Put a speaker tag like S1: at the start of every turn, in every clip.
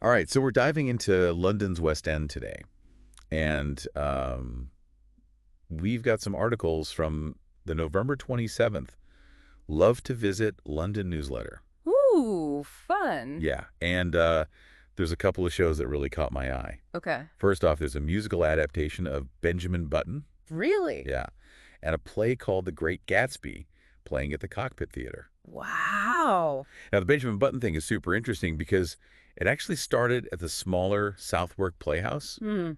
S1: All right, so we're diving into London's West End today, and we've got some articles from the November 27th Love to Visit London newsletter.
S2: Ooh, fun.
S1: Yeah, and there's a couple of shows that really caught my eye.
S2: Okay.
S1: First off, there's a musical adaptation of Benjamin Button,
S2: Really?
S1: yeah, and a play called The Great Gatsby playing at the Cockpit Theater.
S2: Wow.
S1: Now, the Benjamin Button thing is super interesting because it actually started at the smaller Southwark Playhouse,
S2: Hmm.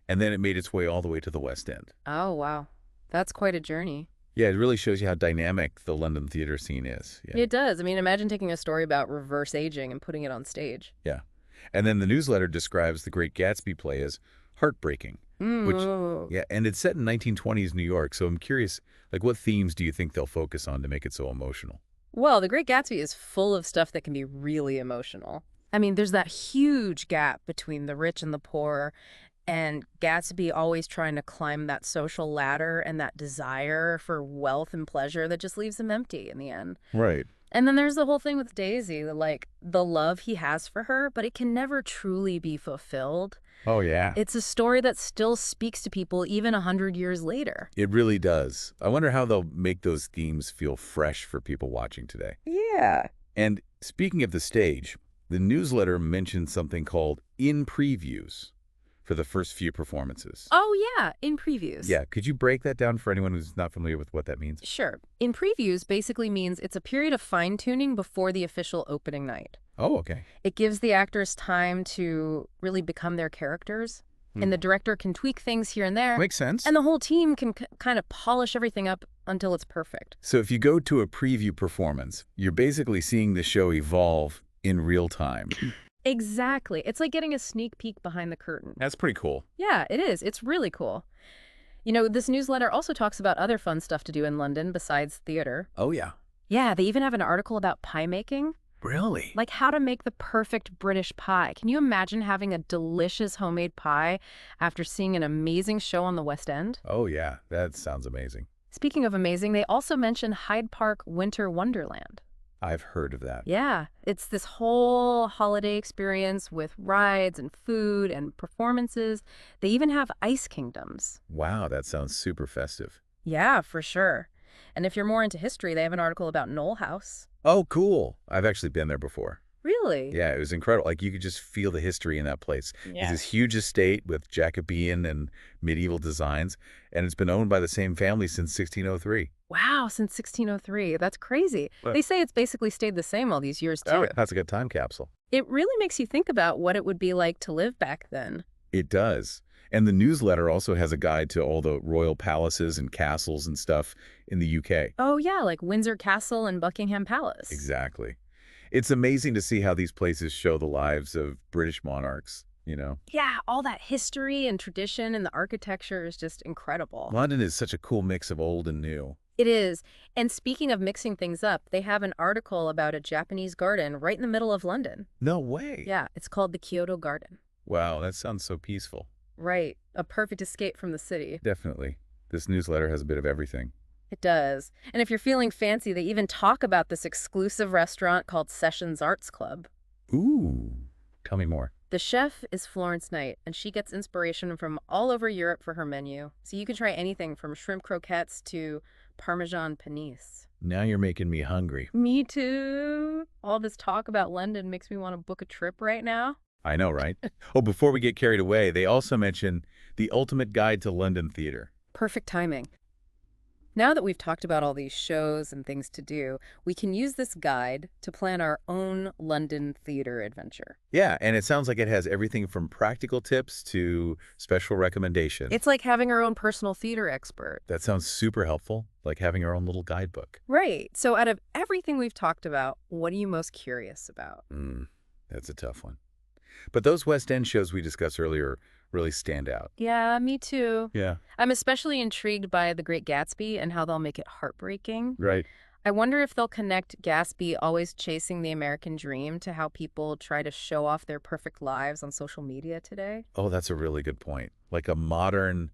S1: and then it made its way all the way to the West End.
S2: Oh, wow. That's quite a journey.
S1: Yeah, it really shows you how dynamic the London theater scene is. Yeah.
S2: It does. I mean, imagine taking a story about reverse aging and putting it on stage.
S1: Yeah. And then the newsletter describes the Great Gatsby play as heartbreaking, which,
S2: Mm.
S1: yeah, and it's set in 1920s New York. So I'm curious, like, what themes do you think they'll focus on to make it so emotional?
S2: Well, The Great Gatsby is full of stuff that can be really emotional. I mean, there's that huge gap between the rich and the poor, and Gatsby always trying to climb that social ladder and that desire for wealth and pleasure that just leaves him empty in the end.
S1: Right.
S2: And then there's the whole thing with Daisy, like the love he has for her, but it can never truly be fulfilled.
S1: Oh, yeah.
S2: It's a story that still speaks to people even 100 years later.
S1: It really does. I wonder how they'll make those themes feel fresh for people watching today.
S2: Yeah.
S1: And speaking of the stage, the newsletter mentioned something called in previews for the first few performances.
S2: Oh, yeah, in previews.
S1: Yeah, could you break that down for anyone who's not familiar with what that means?
S2: Sure. In previews basically means it's a period of fine-tuning before the official opening night.
S1: Oh, okay.
S2: It gives the actors time to really become their characters,
S1: Hmm.
S2: and the director can tweak things here and there,
S1: Makes sense.
S2: and the whole team can kind of polish everything up until it's perfect.
S1: So if you go to a preview performance, you're basically seeing the show evolve in real time.
S2: Exactly. It's like getting a sneak peek behind the curtain.
S1: That's pretty cool.
S2: Yeah, it is. It's really cool. You know, this newsletter also talks about other fun stuff to do in London besides theater.
S1: Oh, yeah.
S2: Yeah, they even have an article about pie making,
S1: Really?
S2: like how to make the perfect British pie. Can you imagine having a delicious homemade pie after seeing an amazing show on the West End?
S1: Oh, yeah. That sounds amazing.
S2: Speaking of amazing, they also mention Hyde Park Winter Wonderland.
S1: I've heard of that.
S2: Yeah, it's this whole holiday experience with rides and food and performances. They even have ice kingdoms.
S1: Wow, that sounds super festive.
S2: Yeah, for sure. And if you're more into history, they have an article about Knoll House.
S1: Oh, cool. I've actually been there before.
S2: Really?
S1: Yeah, it was incredible. Like, you could just feel the history in that place. It's
S2: Yeah.
S1: this huge estate with Jacobean and medieval designs, and it's been owned by the same family since 1603.
S2: Wow, since 1603. That's crazy.
S1: What?
S2: They say it's basically stayed the same all these years, too.
S1: Oh, yeah. That's a good time capsule.
S2: It really makes you think about what it would be like to live back then.
S1: It does. And the newsletter also has a guide to all the royal palaces and castles and stuff in the UK.
S2: Oh, yeah, like Windsor Castle and Buckingham Palace.
S1: Exactly. It's amazing to see how these places show the lives of British monarchs, you know?
S2: Yeah, all that history and tradition and the architecture is just incredible.
S1: London is such a cool mix of old and new.
S2: It is. And speaking of mixing things up, they have an article about a Japanese garden right in the middle of London.
S1: No way.
S2: Yeah, it's called the Kyoto Garden.
S1: Wow, that sounds so peaceful.
S2: Right, a perfect escape from the city.
S1: Definitely. This newsletter has a bit of everything.
S2: It does. And if you're feeling fancy, they even talk about this exclusive restaurant called Sessions Arts Club.
S1: Ooh. Tell me more.
S2: The chef is Florence Knight, and she gets inspiration from all over Europe for her menu. So you can try anything from shrimp croquettes to Parmesan panisse.
S1: Now you're making me hungry.
S2: Me too. All this talk about London makes me want to book a trip right now.
S1: I know, right? Oh, before we get carried away, they also mention The Ultimate Guide to London Theater.
S2: Perfect timing. Now that we've talked about all these shows and things to do, we can use this guide to plan our own London theater adventure.
S1: Yeah, and it sounds like it has everything from practical tips to special recommendations.
S2: It's like having our own personal theater expert.
S1: That sounds super helpful, like having our own little guidebook.
S2: Right. So out of everything we've talked about, what are you most curious about?
S1: That's a tough one. But those West End shows we discussed earlier really stand out.
S2: Yeah, me too.
S1: Yeah.
S2: I'm especially intrigued by The Great Gatsby and how they'll make it heartbreaking.
S1: Right.
S2: I wonder if they'll connect Gatsby always chasing the American dream to how people try to show off their perfect lives on social media today.
S1: Oh, that's a really good point. Like a modern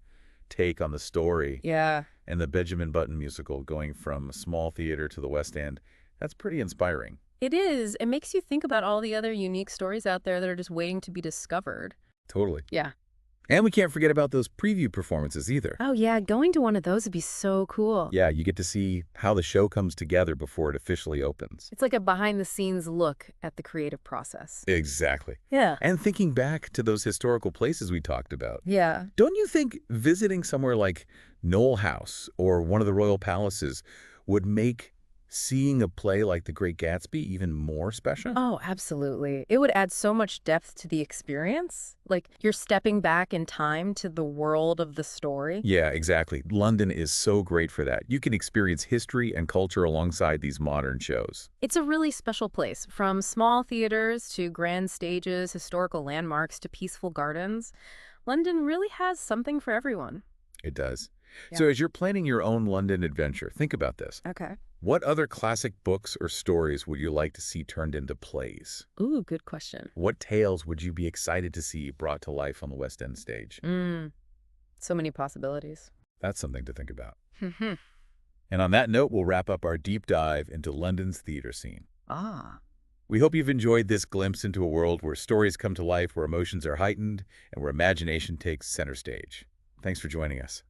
S1: take on the story
S2: Yeah.
S1: and the Benjamin Button musical going from a small theater to the West End. That's pretty inspiring.
S2: It is. It makes you think about all the other unique stories out there that are just waiting to be discovered.
S1: Totally.
S2: Yeah.
S1: And we can't forget about those preview performances either.
S2: Oh, yeah. Going to one of those would be so cool.
S1: Yeah, you get to see how the show comes together before it officially opens.
S2: It's like a behind-the-scenes look at the creative process.
S1: Exactly.
S2: Yeah.
S1: And thinking back to those historical places we talked about,
S2: Yeah.
S1: don't you think visiting somewhere like Knoll House or one of the royal palaces would make seeing a play like The Great Gatsby even more special?
S2: Oh, absolutely. It would add so much depth to the experience. Like you're stepping back in time to the world of the story.
S1: Yeah, exactly. London is so great for that. You can experience history and culture alongside these modern shows.
S2: It's a really special place, from small theaters to grand stages, historical landmarks to peaceful gardens. London really has something for everyone.
S1: It does.
S2: Yeah.
S1: So as you're planning your own London adventure, think about this.
S2: Okay.
S1: What other classic books or stories would you like to see turned into plays?
S2: Ooh, good question.
S1: What tales would you be excited to see brought to life on the West End stage?
S2: So many possibilities.
S1: That's something to think about.
S2: Hmm.
S1: And on that note, we'll wrap up our deep dive into London's theater scene.
S2: Ah.
S1: We hope you've enjoyed this glimpse into a world where stories come to life, where emotions are heightened, and where imagination takes center stage. Thanks for joining us.